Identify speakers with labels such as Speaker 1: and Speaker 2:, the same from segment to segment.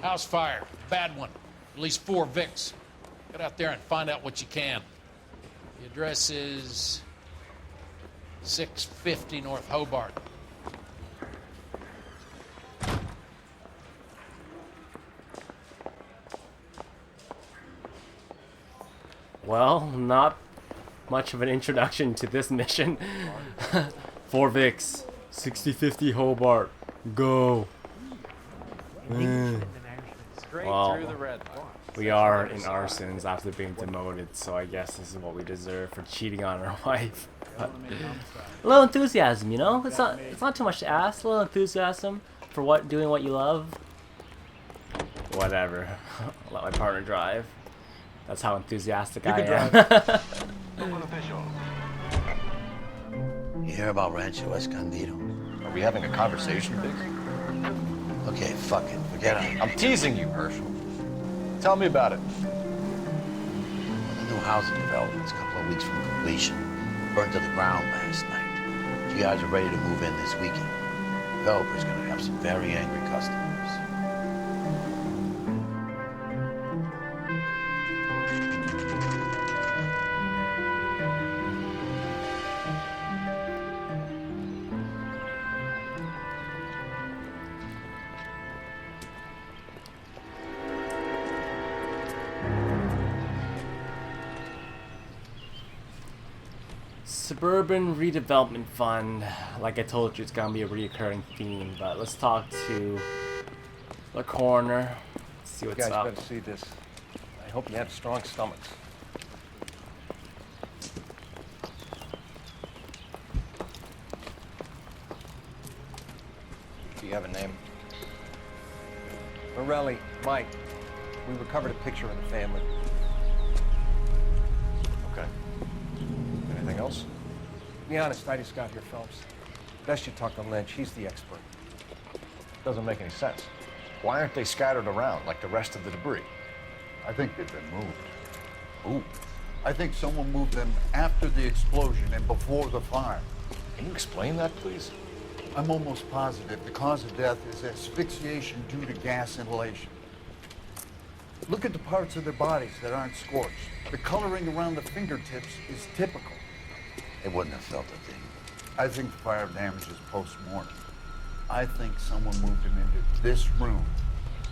Speaker 1: House fire. Bad one. At least 4 Vicks. Get out there and find out what you can. The address is 650 North Hobart.
Speaker 2: Well, not much of an introduction to this mission. 4 Vicks, 6050 Hobart, go. Well, we are in Arsons after being demoted, so I guess this is what we deserve for cheating on our wife. But a little enthusiasm, you know? It's not too much to ask. A little enthusiasm for doing what you love. Whatever. I'll let my partner drive. That's how enthusiastic I am.
Speaker 3: You hear about Rancho Escondido?
Speaker 4: Are we having a conversation, Biggs?
Speaker 3: Okay, fuck it. Forget it.
Speaker 4: I'm teasing you, Herschel. Tell me about it.
Speaker 3: The new housing development's a couple of weeks from completion. Burned to the ground last night. You guys are ready to move in this weekend. The developer's gonna have some very angry customers.
Speaker 2: Suburban Redevelopment Fund. Like I told you, it's gonna be a recurring theme. But let's talk to the coroner. See what's
Speaker 4: You guys
Speaker 2: up.
Speaker 4: better see this. I hope you have strong stomachs. Do you have a name? Morelli, Mike. We recovered a picture of the family. Okay. Anything else? Be honest, I just got here, Phelps. Best you talk to Lynch. He's the expert. Doesn't make any sense. Why aren't they scattered around like the rest of the debris?
Speaker 5: I think they've been moved.
Speaker 4: Ooh.
Speaker 5: I think someone moved them after the explosion and before the fire.
Speaker 4: Can you explain that, please?
Speaker 5: I'm almost positive the cause of death is asphyxiation due to gas inhalation. Look at the parts of their bodies that aren't scorched. The coloring around the fingertips is typical.
Speaker 3: They wouldn't have felt a thing.
Speaker 5: I think the fire damage is post-mortem. I think someone moved them into this room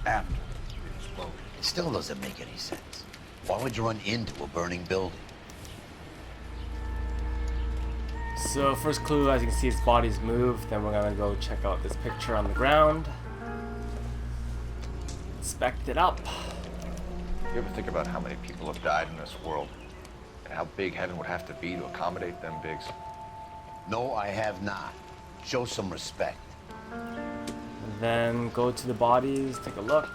Speaker 5: after the explosion.
Speaker 3: It still doesn't make any sense. Why would you run into a burning building?
Speaker 2: So first clue, as you can see, his body's moved. Then we're gonna go check out this picture on the ground. Inspect it up.
Speaker 4: You ever think about how many people have died in this world? And how big heaven would have to be to accommodate them, Biggs?
Speaker 3: No, I have not. Show some respect.
Speaker 2: Then go to the bodies, take a look.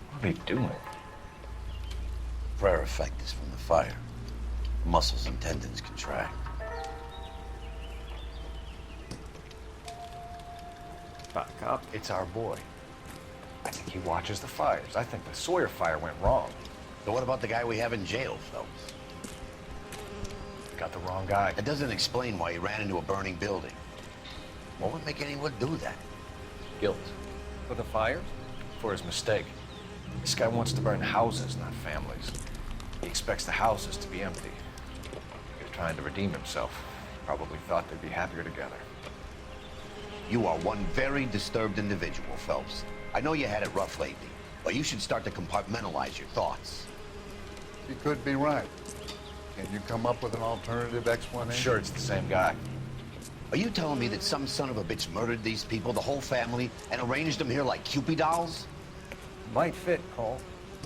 Speaker 4: What are they doing?
Speaker 3: Prayer effect is from the fire. Muscles and tendons contract.
Speaker 2: Back up.
Speaker 4: It's our boy. I think he watches the fires. I think the Sawyer fire went wrong.
Speaker 3: So what about the guy we have in jail, Phelps?
Speaker 4: Got the wrong guy.
Speaker 3: That doesn't explain why he ran into a burning building. What would make anyone do that?
Speaker 4: Guilt. For the fires? For his mistake. This guy wants to burn houses, not families. He expects the houses to be empty. He's trying to redeem himself. Probably thought they'd be happier together.
Speaker 3: You are one very disturbed individual, Phelps. I know you had it rough lately, but you should start to compartmentalize your thoughts.
Speaker 5: You could be right. Can you come up with an alternative explanation?
Speaker 4: I'm sure it's the same guy.
Speaker 3: Are you telling me that some son of a bitch murdered these people, the whole family, and arranged them here like Cupid dolls?
Speaker 4: Might fit, Cole,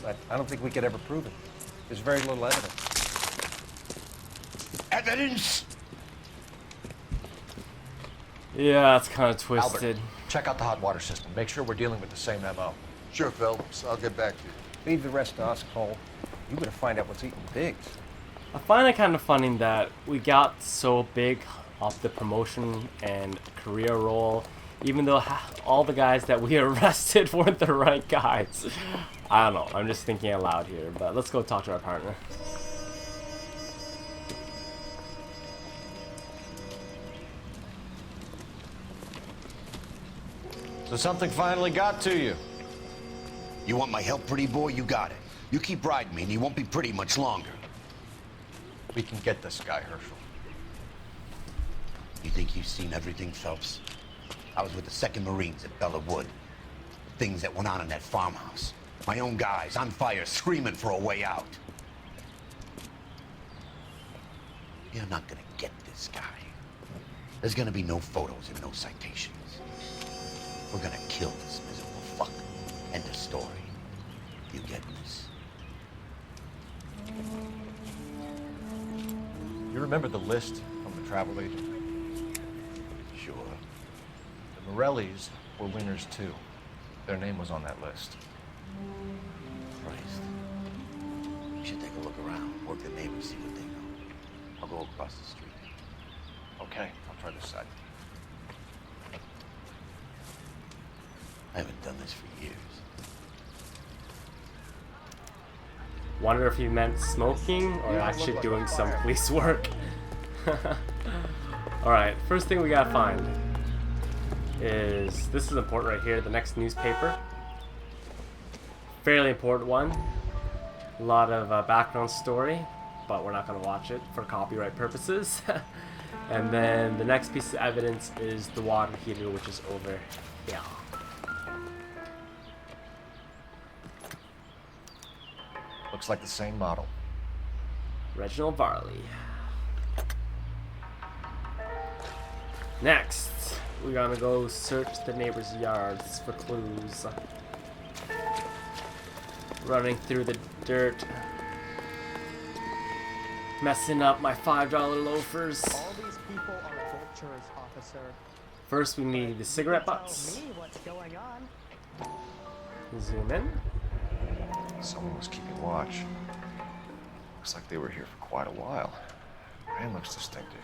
Speaker 4: but I don't think we could ever prove it. There's very little evidence.
Speaker 3: Evidence?
Speaker 2: Yeah, it's kind of twisted.
Speaker 4: Albert, check out the hot water system. Make sure we're dealing with the same MO.
Speaker 5: Sure, Phelps. I'll get back to you.
Speaker 4: Leave the rest to us, Cole. You better find out what's eating Biggs.
Speaker 2: I find it kind of funny that we got so big off the promotion and career role, even though all the guys that we arrested weren't the right guys. I don't know. I'm just thinking out loud here, but let's go talk to our partner.
Speaker 4: So something finally got to you.
Speaker 3: You want my help, pretty boy? You got it. You keep riding me, and you won't be pretty much longer.
Speaker 4: We can get this guy, Herschel.
Speaker 3: You think you've seen everything, Phelps? I was with the 2nd Marines at Bella Wood. Things that went on in that farmhouse. My own guys on fire, screaming for a way out. You're not gonna get this guy. There's gonna be no photos and no citations. We're gonna kill this miserable fuck. End of story. You get this?
Speaker 4: You remember the list from the travel agent?
Speaker 3: Sure.
Speaker 4: The Morellis were winners too. Their name was on that list.
Speaker 3: Christ. You should take a look around, work the neighbors, see what they know. I'll go across the street.
Speaker 4: Okay, I'll try this side.
Speaker 3: I haven't done this for years.
Speaker 2: Wonder if he meant smoking or actually doing some police work. Alright, first thing we gotta find is, this is important right here, the next newspaper. Fairly important one. A lot of background story, but we're not gonna watch it for copyright purposes. And then the next piece of evidence is the water heater, which is over here.
Speaker 4: Looks like the same model.
Speaker 2: Reginald Varley. Next, we're gonna go search the neighbors' yards for clues. Running through the dirt. Messing up my $5 loafers.
Speaker 6: All these people are vultures, officer.
Speaker 2: First, we need the cigarette butts.
Speaker 6: Tell me what's going on.
Speaker 2: Zoom in.
Speaker 4: Someone was keeping watch. Looks like they were here for quite a while. Man looks distinctive.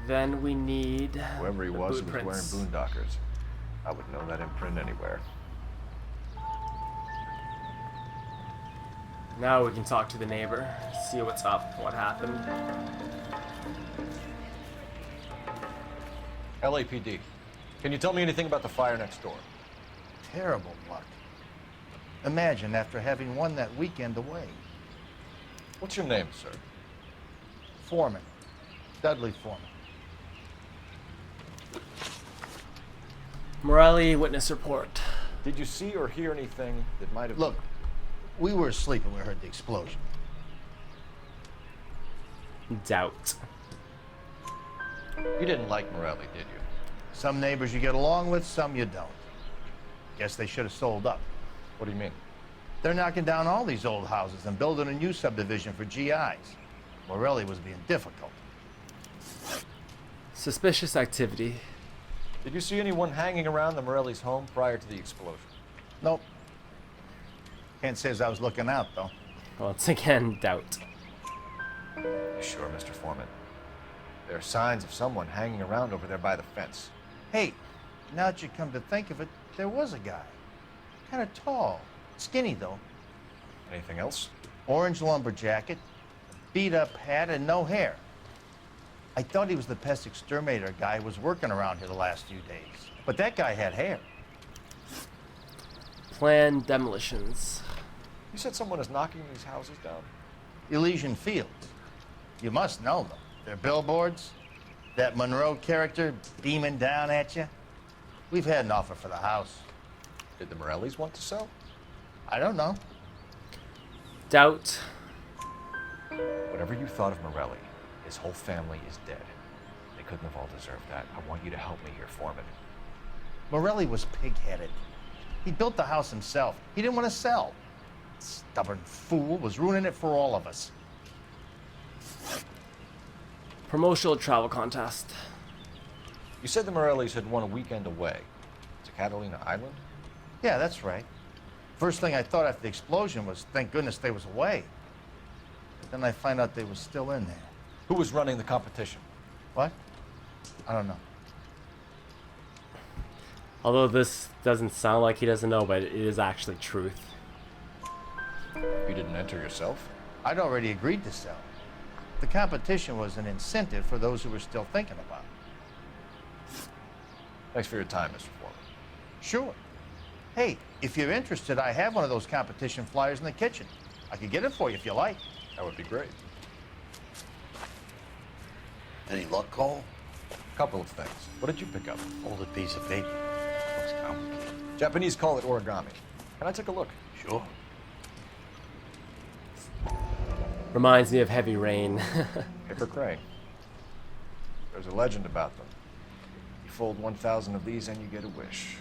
Speaker 2: Then we need
Speaker 4: Whoever he
Speaker 2: the
Speaker 4: was,
Speaker 2: boot
Speaker 4: he was
Speaker 2: prints.
Speaker 4: wearing boondockers. I would know that imprint anywhere.
Speaker 2: Now we can talk to the neighbor, see what's up, what happened.
Speaker 4: LAPD. Can you tell me anything about the fire next door?
Speaker 5: Terrible luck. Imagine after having won that weekend away.
Speaker 4: What's your name, sir?
Speaker 5: Foreman. Dudley Foreman.
Speaker 2: Morelli witness report.
Speaker 4: Did you see or hear anything that might have...
Speaker 5: Look, we were asleep when we heard the explosion.
Speaker 2: Doubt.
Speaker 4: You didn't like Morelli, did you?
Speaker 5: Some neighbors you get along with, some you don't. Guess they should have sold up.
Speaker 4: What do you mean?
Speaker 5: They're knocking down all these old houses and building a new subdivision for GIs. Morelli was being difficult.
Speaker 2: Suspicious activity.
Speaker 4: Did you see anyone hanging around the Morelli's home prior to the explosion?
Speaker 5: Nope. Can't say as I was looking out, though.
Speaker 2: Once again, doubt.
Speaker 4: You sure, Mr. Foreman? There are signs of someone hanging around over there by the fence.
Speaker 5: Hey, now that you come to think of it, there was a guy. Kind of tall. Skinny, though.
Speaker 4: Anything else?
Speaker 5: Orange lumber jacket, beat-up hat, and no hair. I thought he was the pest exterminator guy who was working around here the last few days. But that guy had hair.
Speaker 2: Planned demolitions.
Speaker 4: You said someone is knocking these houses down?
Speaker 5: Elysian Fields. You must know them. They're billboards. That Monroe character beaming down at you. We've had an offer for the house.
Speaker 4: Did the Morellis want to sell?
Speaker 5: I don't know.
Speaker 2: Doubt.
Speaker 4: Whatever you thought of Morelli, his whole family is dead. They couldn't have all deserved that. I want you to help me here, Foreman.
Speaker 5: Morelli was pig-headed. He built the house himself. He didn't want to sell. Stubborn fool was ruining it for all of us.
Speaker 2: Promotional travel contest.
Speaker 4: You said the Morellis had won a weekend away to Catalina Island?
Speaker 5: Yeah, that's right. First thing I thought after the explosion was, thank goodness they was away. But then I find out they was still in there.
Speaker 4: Who was running the competition?
Speaker 5: What? I don't know.
Speaker 2: Although this doesn't sound like he doesn't know, but it is actually truth.
Speaker 4: You didn't enter yourself?
Speaker 5: I'd already agreed to sell. The competition was an incentive for those who were still thinking about it.
Speaker 4: Thanks for your time, Mr. Foreman.
Speaker 5: Sure. Hey, if you're interested, I have one of those competition flyers in the kitchen. I could get it for you if you like.
Speaker 4: That would be great.
Speaker 3: Any luck, Cole?
Speaker 4: A couple of things. What did you pick up?
Speaker 3: Folded piece of paper. Looks complicated.
Speaker 4: Japanese call it origami. Can I take a look?
Speaker 3: Sure.
Speaker 2: Reminds me of Heavy Rain.
Speaker 4: Paper crane. There's a legend about them. You fold 1,000 of these and you get a wish.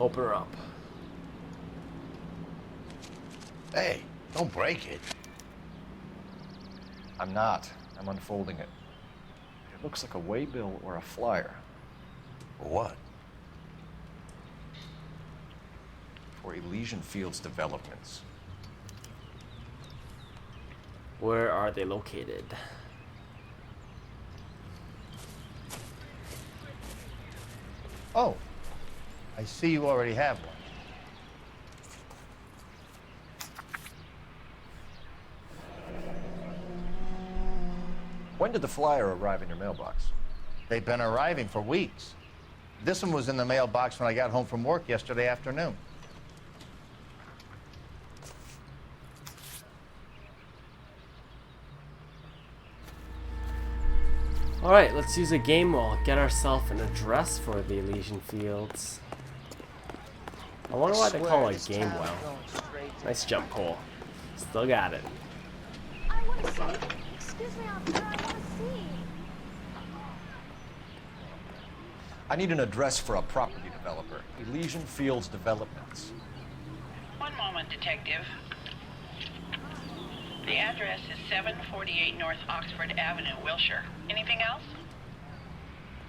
Speaker 2: Open her up.
Speaker 3: Hey, don't break it.
Speaker 4: I'm not. I'm unfolding it. It looks like a waybill or a flyer.
Speaker 3: For what?
Speaker 4: For Elysian Fields developments.
Speaker 2: Where are they located?
Speaker 5: Oh, I see you already have one.
Speaker 4: When did the flyer arrive in your mailbox?
Speaker 5: They've been arriving for weeks. This one was in the mailbox when I got home from work yesterday afternoon.
Speaker 2: Alright, let's use a game wall. Get ourselves an address for the Elysian Fields. I wonder why they call it a game well. Nice jump, Cole. Still got it.
Speaker 7: I want to see. Excuse me, officer. I want to see.
Speaker 4: I need an address for a property developer. Elysian Fields Developments.
Speaker 8: One moment, detective. The address is 748 North Oxford Avenue, Wilshire. Anything else?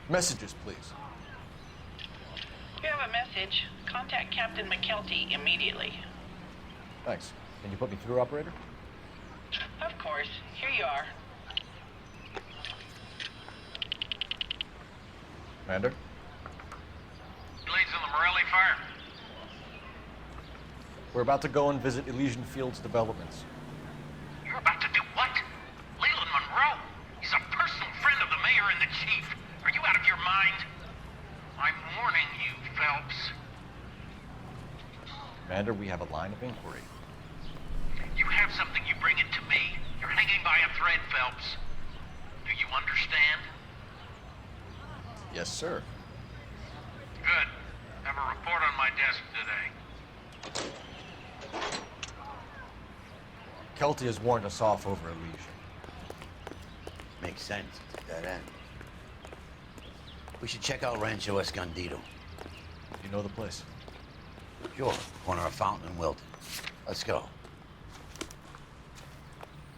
Speaker 4: Messages, please.
Speaker 8: If you have a message, contact Captain McKelty immediately.
Speaker 4: Thanks. Can you put me through, operator?
Speaker 8: Of course. Here you are.
Speaker 4: Commander?
Speaker 9: Leads in the Morelli fire.
Speaker 4: We're about to go and visit Elysian Fields Developments.
Speaker 9: You're about to do what? Leland Monroe? He's a personal friend of the mayor and the chief. Are you out of your mind? I'm warning you, Phelps.
Speaker 4: Commander, we have a line of inquiry.
Speaker 9: You have something, you bring it to me. You're hanging by a thread, Phelps. Do you understand?
Speaker 4: Yes, sir.
Speaker 9: Good. Have a report on my desk today.
Speaker 4: Kelty has warned us off over Elysian.
Speaker 3: Makes sense. It's a dead end. We should check out Rancho Escondido.
Speaker 4: You know the place?
Speaker 3: Sure. Corner of Fountain and Wilton. Let's go.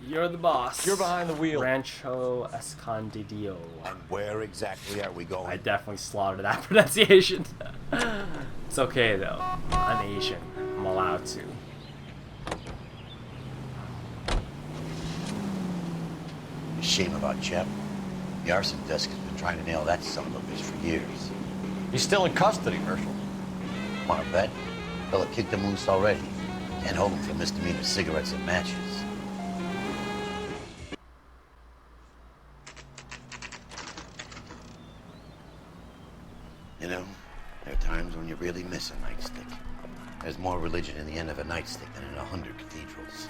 Speaker 2: You're the boss.
Speaker 4: You're behind the wheel.
Speaker 2: Rancho Escondido.
Speaker 3: And where exactly are we going?
Speaker 2: I definitely slaughtered that pronunciation. It's okay though. I'm Asian. I'm allowed to.
Speaker 3: Shame about Chep. The arson desk has been trying to nail that son of a bitch for years.
Speaker 4: He's still in custody, Herschel.
Speaker 3: Wanna bet? Fella kicked him loose already. Can't hold him for misdemeanor cigarettes and matches. You know, there are times when you really miss a nightstick. There's more religion in the end of a nightstick than in 100 cathedrals.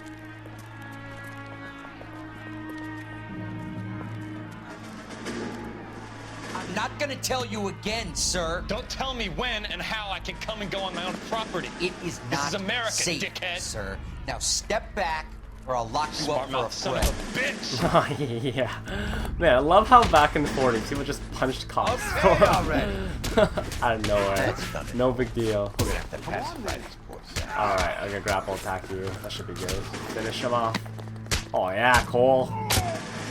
Speaker 10: I'm not gonna tell you again, sir.
Speaker 11: Don't tell me when and how I can come and go on my own property.
Speaker 10: It is
Speaker 11: This
Speaker 10: not
Speaker 11: is America,
Speaker 10: safe,
Speaker 11: dickhead.
Speaker 10: sir. Now step back, or I'll lock you up
Speaker 11: Smart
Speaker 10: for a
Speaker 11: mouth son of
Speaker 10: threat.
Speaker 11: a bitch.
Speaker 2: Oh, yeah. Man, I love how back in the 40s people just punched cops.
Speaker 10: Okay, already.
Speaker 2: Out of nowhere.
Speaker 3: That's done it.
Speaker 2: No big deal.
Speaker 3: We're gonna have to pass by these courts.
Speaker 2: Alright, I'm gonna grapple attack you. That should be good. Finish him off. Oh yeah, Cole.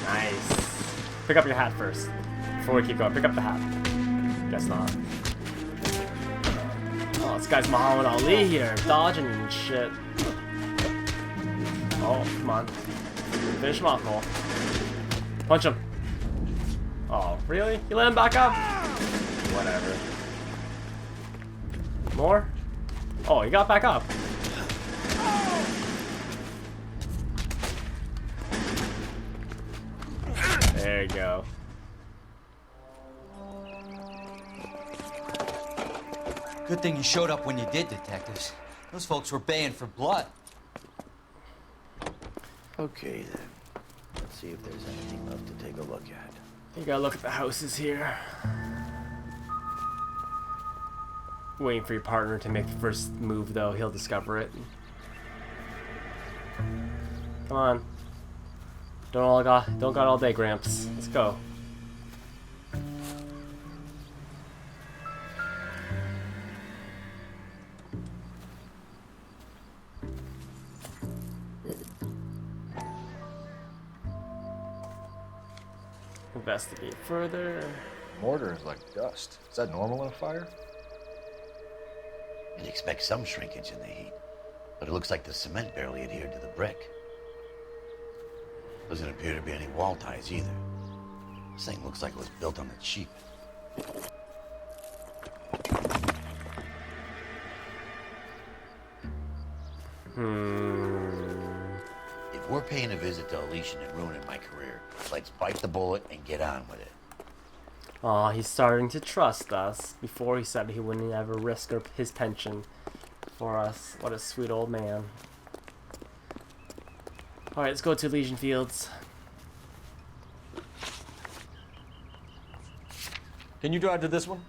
Speaker 2: Nice. Pick up your hat first. Before we keep going, pick up the hat. Guess not. Oh, this guy's Muhammad Ali here. Dodging and shit. Oh, come on. Finish him off, Cole. Punch him. Oh, really? You let him back up? Whatever. More? Oh, he got back up. There you go.
Speaker 10: Good thing you showed up when you did, detectives. Those folks were baying for blood.
Speaker 3: Okay, then. Let's see if there's anything left to take a look at.
Speaker 2: You gotta look at the houses here. Waiting for your partner to make the first move, though. He'll discover it. Come on. Don't got all day, Gramps. Let's go. Investigate further.
Speaker 4: Mortar is like dust. Is that normal in a fire?
Speaker 3: You'd expect some shrinkage in the heat, but it looks like the cement barely adhered to the brick. Doesn't appear to be any wall ties either. This thing looks like it was built on the cheap. If we're paying a visit to Elysian and ruining my career, let's bite the bullet and get on with it.
Speaker 2: Aw, he's starting to trust us. Before he said he wouldn't ever risk his pension for us. What a sweet old man. Alright, let's go to Elysian Fields.
Speaker 4: Can you drive to this one?